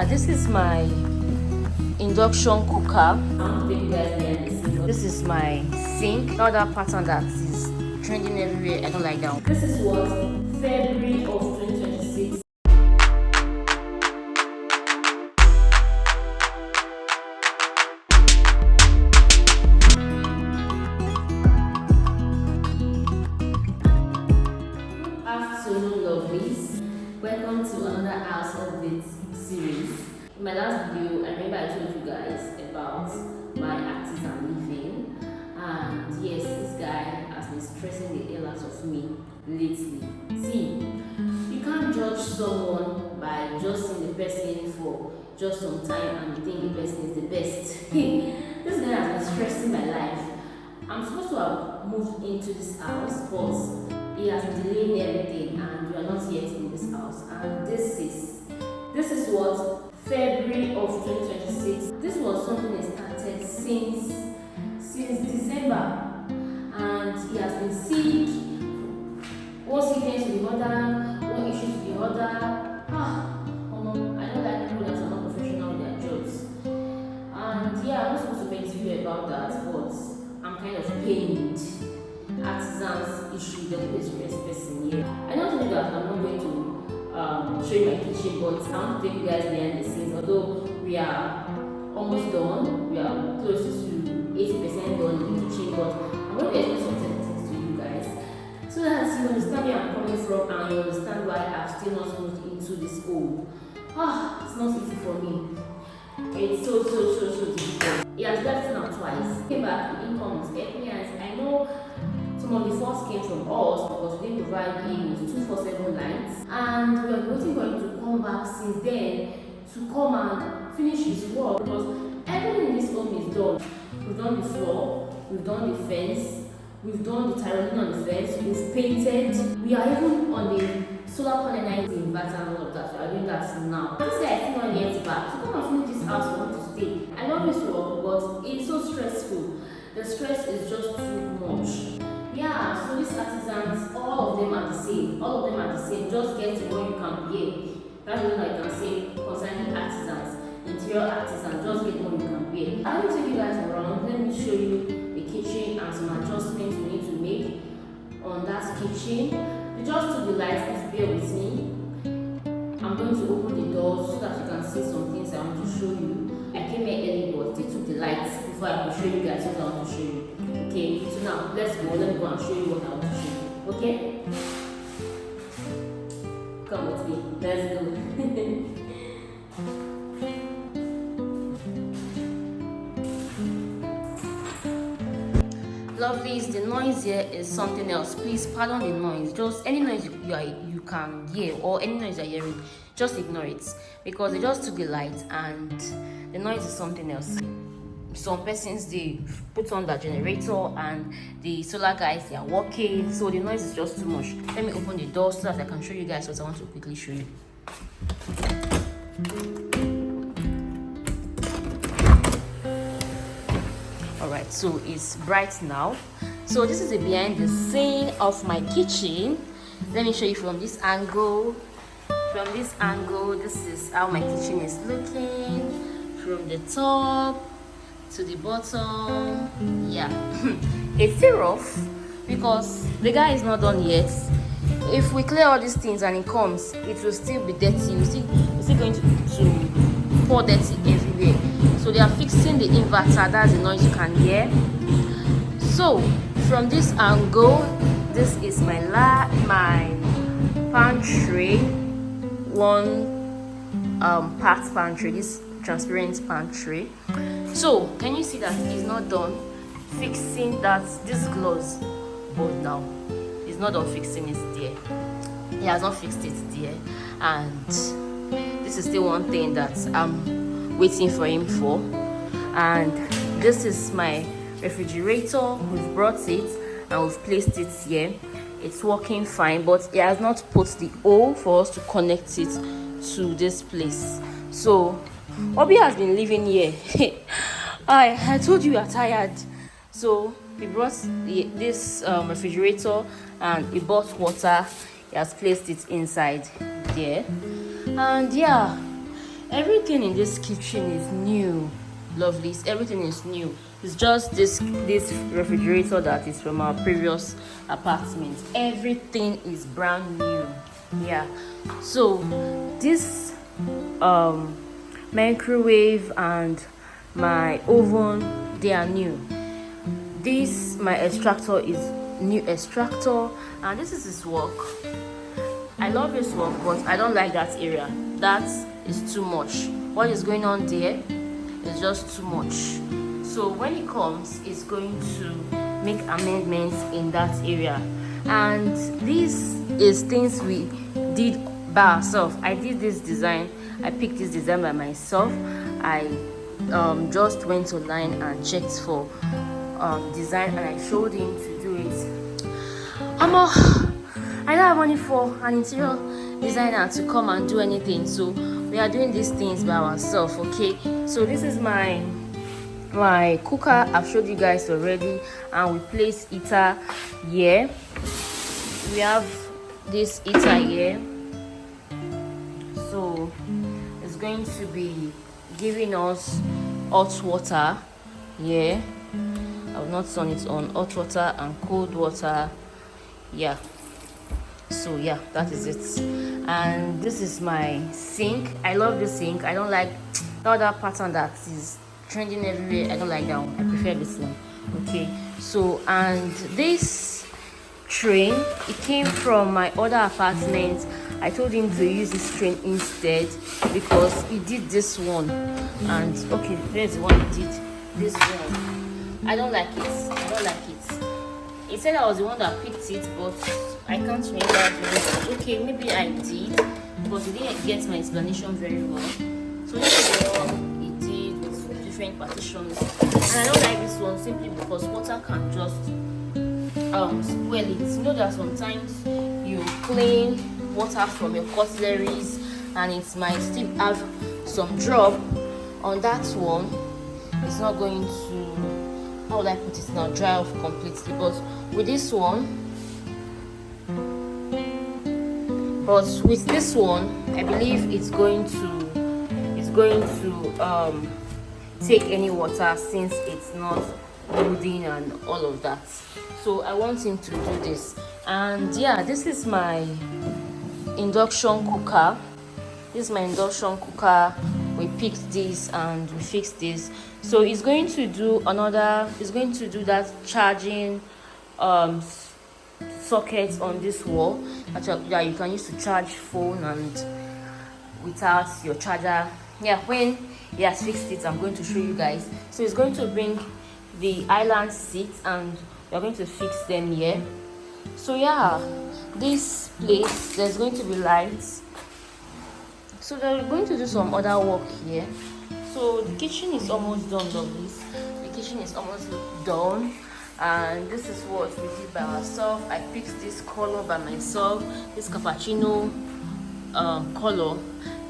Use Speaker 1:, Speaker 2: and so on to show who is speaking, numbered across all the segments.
Speaker 1: This is my induction cooker. This is my sink. Another pattern that is trending everywhere. I don't like that one. This is what February of 2026. Afternoon, lovelies. Welcome to another house update series. In my last video, I remember I told you guys about my artisan living, and yes, this guy has been stressing the hell out of me lately. See, you can't judge someone by just seeing the person for just some time and you think the person is the best. This guy has been stressing my life. I'm supposed to have moved into this house, but he has been delaying everything and we are not yet in this house. And this is what February of 2026. This was something that started since December, and he has been sick. One sickness to the other, one issue to the other. I don't like people that are not professional in their jobs. And yeah, I'm not supposed to make a video about that, but I'm kind of pained. Artisans issue, the experience person here. I know today that I'm not going to show you my kitchen, but I want to take you guys behind the scenes. Although we are almost done, we are close to 80% done in the kitchen, but I'm going to explain some things to you guys so that you understand where I'm coming from and you understand why I've still not moved into this home. It's not easy for me. It's so difficult. He has left now twice. Came back, income is helping, and I know some of the first came from us because we didn't provide him with 247 lights, and we are waiting for him to come back since then to come and finish his work because everything in this home is done. We've done the floor, we've done the fence, we've done the tiling on the fence, we've painted, we are even on the solar panel inverter and all of that. We are doing that now. This guy is still not yet back. So come and finish this house for him to stay. I love this work, but it's so stressful. The stress is just too much. Yeah, so these artisans, all of them are the same. All of them are the same. Just get what you can pay. That's what I can say concerning artisans, interior artisans. Just get what you can pay. I will take you guys around. Let me show you the kitchen and some adjustments we need to make on that kitchen. We just took the lights. Please bear with me. I'm going to open the doors so that you can see some things I want to show you. I came here early, but they took the lights before I could show you guys what I want to show you. Okay, so now let's go. Let me go and show you what I want to show you. Okay? Come with me. Let's go. Lovelies, the noise here is something else. Please pardon the noise. Just any noise you can hear or any noise you're hearing, just ignore it because they just took the light and the noise is something else. Some persons, they put on the generator and the solar guys, they are working, so the noise is just too much. Let me open the door so that I can show you guys what I want to quickly show you. Alright, so it's bright now. So this is the behind the scene of my kitchen. Let me show you from this angle. From this angle, this is how my kitchen is looking. From the top to the bottom. Yeah. It's still rough because the guy is not done yet. If we clear all these things and it comes, it will still be dirty. We're still going to pour dirty everywhere. So they are fixing the inverter. That's the noise you can hear. So from this angle, this is my pantry. One part pantry. This transparent pantry. So can you see that he's not done fixing this gloss board now? He's not done fixing it there. He has not fixed it there, and this is still one thing that I'm waiting for him for. And this is my refrigerator. We've brought it and we've placed it here. It's working fine, but he has not put the hole for us to connect it to this place. So Obi has been living here. I told you are tired. So we brought this refrigerator and he bought water. He has placed it inside there. And yeah, Everything in this kitchen is new, lovelies. Everything is new. It's just this refrigerator that is from our previous apartment. Everything is brand new. Yeah. So this microwave and my oven, they are new. This my extractor is new extractor, and this is his work. I love his work, but I don't like that area. That is too much. What is going on there is just too much. So when he comes, he's going to make amendments in that area. And this is things we did by ourselves. I did this design. I picked this design by myself. I just went online and checked for design, and I showed him to do it. I don't have money for an interior designer to come and do anything, so we are doing these things by ourselves. Okay, so this is my cooker. I've showed you guys already, and we place heater here. We have this heater here, so it's going to be giving us hot water here. I will not turn it on. Hot water and cold water. Yeah, so yeah, that is it. And this is my sink. I love the sink. I don't like the other pattern that is trending everywhere. I don't like that one. I prefer this one. Okay, so and this train, it came from my other apartment. I told him to use this train instead because he did this one, and okay, there's the one he did. This one, I don't like it. I don't like it. He said I was the one that picked it, but I can't remember. Okay, maybe I did, but he didn't get my explanation very well. So this is the one he did with different partitions, and I don't like this one simply because water can just spoil it. You know that sometimes you clean water from your cutleries and it might still have some drop on that one. It's not going to, how would I put it now, dry off completely. But with this one, I believe it's going to take any water since it's not building and all of that. So I want him to do this. And yeah, this is my induction cooker. We picked this and we fixed this. So he's going to do that charging sockets on this wall that you can use to charge phone and without your charger. Yeah, when he has fixed it, I'm going to show you guys. So he's going to bring the island seats and we're going to fix them here. So yeah, this place, there's going to be lights. So they're going to do some other work here. So the kitchen is almost done, lovelies. The kitchen is almost done, and this is what we did by ourselves. I picked this color by myself, this cappuccino color.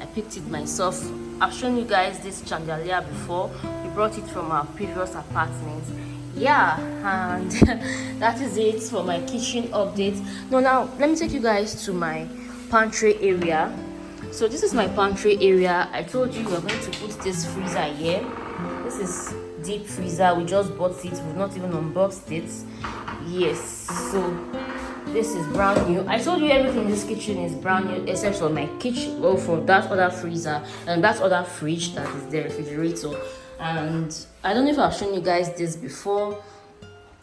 Speaker 1: I picked it myself. I've shown you guys this chandelier before. We brought it from our previous apartment. Yeah, and that is it for my kitchen update. Now let me take you guys to my pantry area. So this is my pantry area. I told you we're going to put this freezer here. This is deep freezer. We just bought it. We've not even unboxed it. Yes, so this is brand new. I told you everything in this kitchen is brand new except for my kitchen, well, for that other freezer and that other fridge that is the refrigerator. And I don't know if I've shown you guys this before.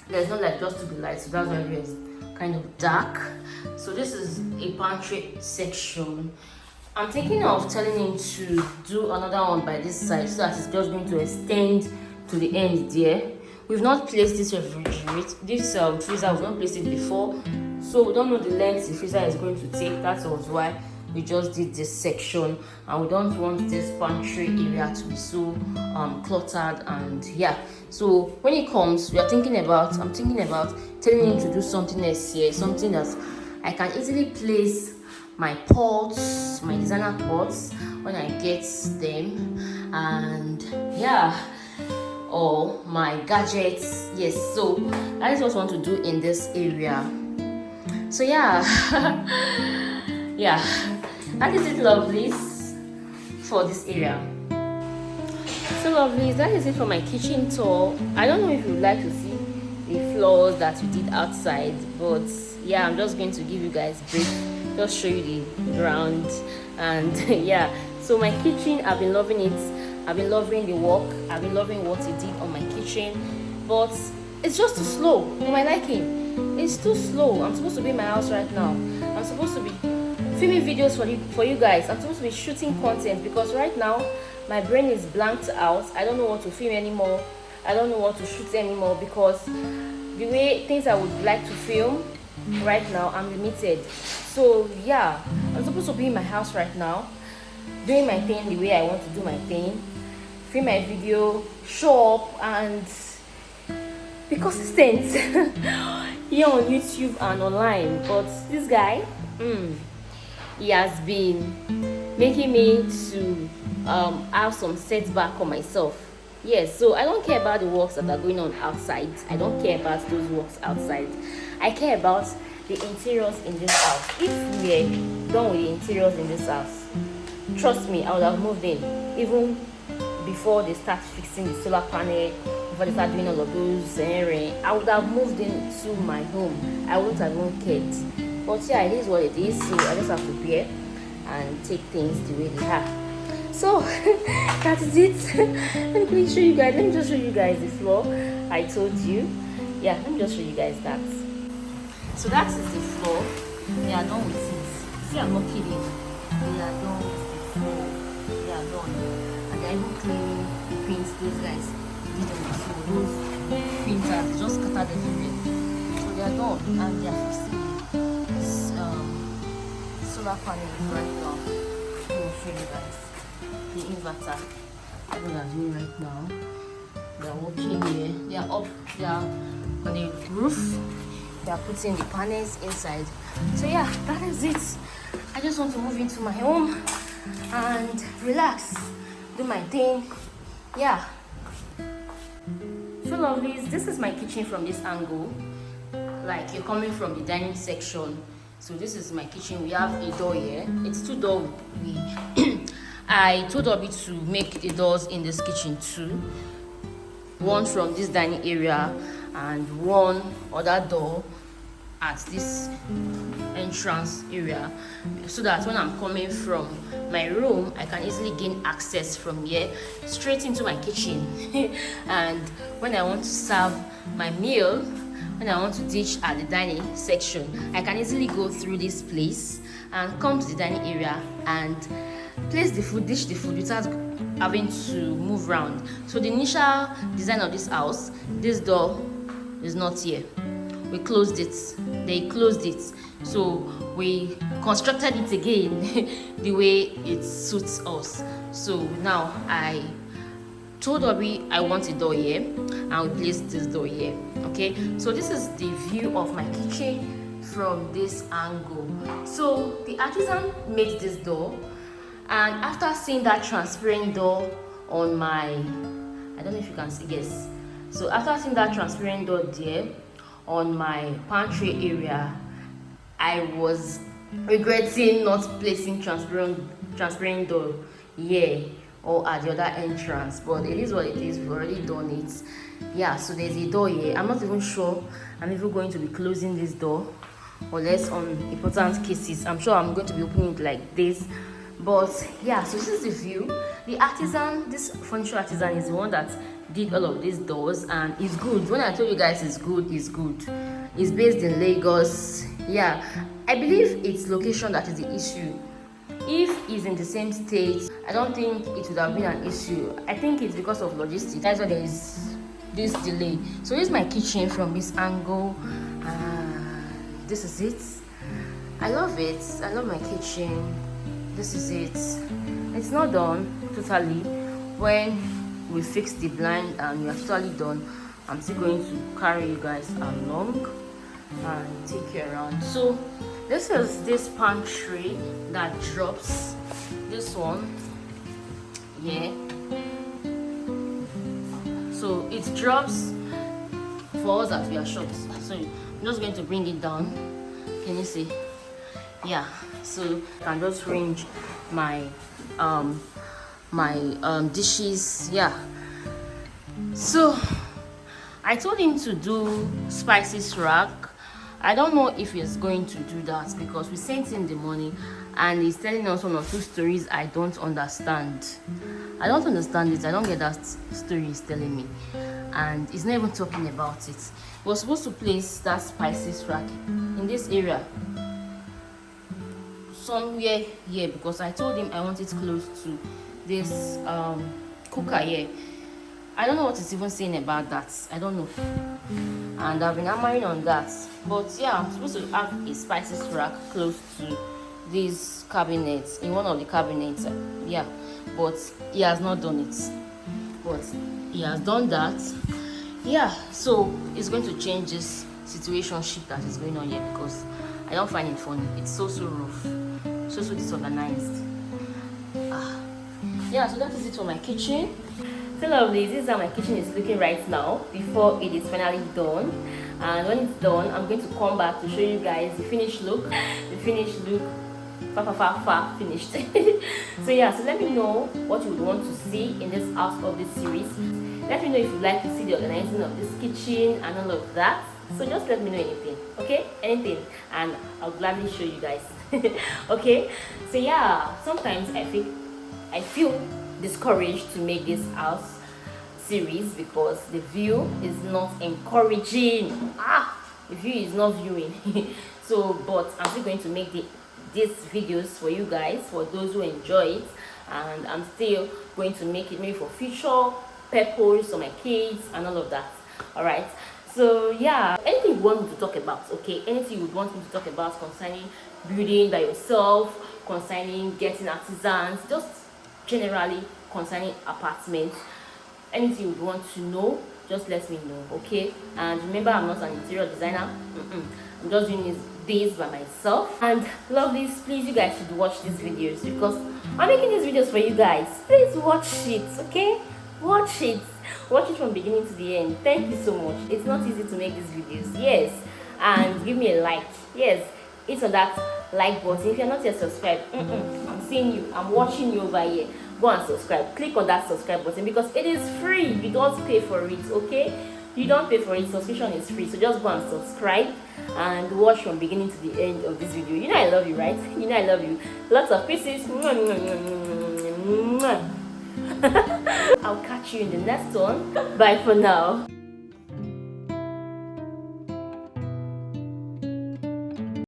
Speaker 1: There's no light, just to be light, so that's why it's kind of dark. So this is a pantry section. I'm thinking of telling him to do another one by this side so that it's just going to extend to the end there. We've not placed this refrigerator, this freezer, we've not placed it before, so we don't know the length the freezer is going to take. That was why we just did this section, and we don't want this pantry area to be so cluttered. And yeah, so when it comes, I'm thinking about telling him to do something else here, something that I can easily place my pots, my designer pots when I get them, and yeah, or my gadgets. Yes, so that is what I want to do in this area. So yeah, yeah, that is it, lovelies. for this area. So lovely, that is it for my kitchen tour. I don't know if you would like to see the floors that we did outside, but yeah, I'm just going to give you guys brief, just show you the ground. And yeah, so my kitchen, I've been loving it. I've been loving the work. I've been loving what it did on my kitchen, but it's just too slow for my liking. It's too slow. I'm supposed to be in my house right now. I'm supposed to be filming videos for you guys. I'm supposed to be shooting content, because right now my brain is blanked out. I don't know what to film anymore. I don't know what to shoot anymore, because the way things I would like to film right now, I'm limited. So yeah, I'm supposed to be in my house right now, doing my thing the way I want to do my thing, film my video, show up, and be consistent here on YouTube and online. But this guy, he has been making me to have some setback on myself. Yes, so I don't care about the works that are going on outside. I don't care about those works outside. I care about the interiors in this house. If we're done with the interiors in this house, trust me, I would have moved in even before they start fixing the solar panel, before they start doing all of those. I would have moved into my home. I wouldn't have even cared. But yeah, it is what it is. So I just have to bear and take things the way they are. So that is it. Let me show you guys. Let me just show you guys the floor. I told you. Yeah, let me just show you guys that. So that is the floor. They are done with it. See, I'm not kidding. They are done with the floor. They are done. And they're even cleaning the paints. Those guys did on the floor. Those painters, they just scattered everywhere. So they are done. And they are fixing this solar panel right now. Let me show you guys the inverter. What they are doing right now. They are working here. They are up. They are on the roof. They are putting the panels inside. So yeah, that is it. I just want to move into my home and relax, do my thing. Yeah. So lovelies, this is my kitchen from this angle. Like, you're coming from the dining section. So this is my kitchen. We have a door here. It's two doors. I told Obi to make the doors in this kitchen too. One from this dining area and one other door at this entrance area, so that when I'm coming from my room, I can easily gain access from here straight into my kitchen. And when I want to serve my meal, when I want to dish at the dining section, I can easily go through this place and come to the dining area and place the food, dish the food without having to move around. So the initial design of this house, this door is not here. We closed it. They closed it. So we constructed it again the way it suits us. So now I told Obi I want a door here, and we placed this door here. Okay, so this is the view of my kitchen from this angle. So the artisan made this door, and after seeing that transparent door on my, I don't know if you can see, yes. So after seeing that transparent door there on my pantry area, I was regretting not placing transparent door here or at the other entrance, but it is what it is. We've already done it. Yeah, so there's a door here. I'm not even sure I'm even going to be closing this door, unless on important cases. I'm sure I'm going to be opening it like this. But yeah, so this is the view. The artisan, this furniture artisan, is the one that did all of these doors, and it's good. When I told you guys it's good, it's good. It's based in Lagos. Yeah, I believe it's location that is the issue. If it's in the same state, I don't think it would have been an issue. I think it's because of logistics. That's why there is this delay. So this is my kitchen from this angle. This is it. I love it. I love my kitchen. This is it. It's not done totally. When we fix the blind and we are totally done, I'm still going to carry you guys along and take you around. So this is this pantry that drops. This one, yeah. So it drops for us that we are short. So I'm just going to bring it down. Can you see? Yeah. So I can just range my my dishes. Yeah, so I told him to do spices rack. I don't know if he's going to do that because we sent him the money and he's telling us one or two stories I don't understand. I don't understand it. I don't get that story he's telling me. And he's not even talking about it. He was supposed to place that spices rack in this area. Somewhere here because I told him I want it close to this cooker here. I don't know what he's even saying about that. I don't know. And I've been hammering on that. But yeah, I'm supposed to have a spices rack close to these cabinets, in one of the cabinets. Yeah, but he has not done it. But he has done that. Yeah, so it's going to change this situationship that is going on here because I don't find it funny. It's so rough, so disorganized. Yeah, so that is it for my kitchen. So lovely, this is how my kitchen is looking right now before it is finally done. And when it's done, I'm going to come back to show you guys the finished look. The finished look, finished. So yeah, so let me know what you would want to see in this house of this series. Let me know if you'd like to see the organizing of this kitchen and all of that. So just let me know anything, okay? Anything, and I'll gladly show you guys. Okay, so yeah, sometimes I feel discouraged to make this house series because the view is not encouraging. The view is not viewing. So but I'm still going to make these videos for you guys, for those who enjoy it, and I'm still going to make it maybe for future purpose for my kids and all of that. All right, so yeah, anything you want me to talk about, okay? Anything you would want me to talk about concerning building by yourself, concerning getting artisans, just generally concerning apartments, anything you would want to know, just let me know, okay? And remember, I'm not an interior designer. I'm just doing this by myself. And lovelies, please, you guys should watch these videos because I'm making these videos for you guys. Please watch it, okay? Watch it from beginning to the end. Thank you so much. It's not easy to make these videos, yes. And give me a like, yes. Hit on that like button if you're not yet subscribed. I'm seeing you, I'm watching you over here. Go and subscribe. Click on that subscribe button because it is free. You don't pay for it, okay? You don't pay for it. Subscription is free, so just go and subscribe and watch from beginning to the end of this video. You know I love you, right? You know I love you. Lots of kisses. I'll catch you in the next one. Bye for now.